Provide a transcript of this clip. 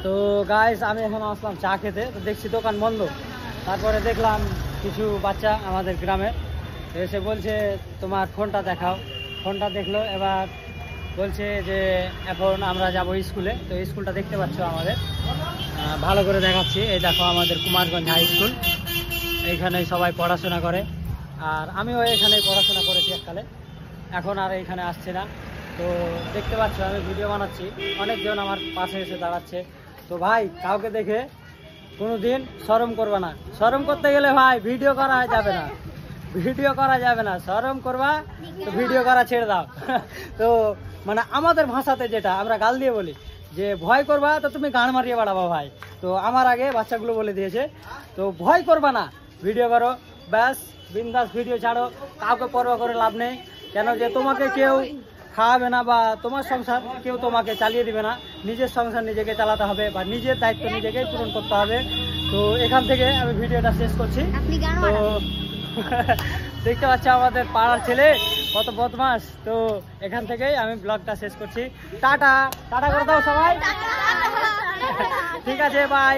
তো গাইস আমি এখন আসলাম চা খেতে, তো দেখছি দোকান বন্ধ। তারপরে দেখলাম কিছু বাচ্চা আমাদের গ্রামে এসে বলছে তোমার ফোনটা দেখাও। ফোনটা দেখলো, এবার বলছে যে এখন আমরা যাব স্কুলে। তো স্কুলটা দেখতে পাচ্ছ আমাদের, ভালো করে দেখাচ্ছি। এই দেখো আমাদের কুমারগঞ্জ হাই স্কুল, এইখানে সবাই পড়াশোনা করে, আর আমিও এখানে পড়াশোনা করেছি এককালে, এখন আর এইখানে আসছি না। তো দেখতে পাচ্ছ আমি ভিডিও বানাচ্ছি, অনেকজন আমার পাশে এসে দাঁড়াচ্ছে। তো ভাই কাউকে দেখে কোনোদিন শরম করবে না। শরম করতে গেলে ভাই ভিডিও করা যাবে না, ভিডিও করা যাবে না। শরম করবা তো ভিডিও করা ছেড়ে দাও। তো মানে আমাদের ভাষাতে যেটা আমরা গাল দিয়ে বলি যে ভয় করবা তো তুমি গান মারিয়ে বাড়াবো ভাই। তো আমার আগে বাচ্চাগুলো বলে দিয়েছে, তো ভয় করবা না, ভিডিও করো, ব্যাস বিন্দাস ভিডিও ছাড়ো, কাউকে পরোয়া করে লাভ নেই। কেন যে তোমাকে কেউ খাওয়াবে না বা তোমার সংসার কেউ তোমাকে চালিয়ে দিবে না, নিজের সংসার নিজেকে চালাতে হবে বা নিজের দায়িত্ব নিজেকেই পূরণ করতে হবে। তো এখান থেকে আমি ভিডিওটা শেষ করছি। তো দেখতে পাচ্ছি আমাদের পাড়ার ছেলে কত বদমাস। তো এখান থেকেই আমি ব্লগটা শেষ করছি। টাটা টাটা করে দাও সবাই। ঠিক আছে, বাই।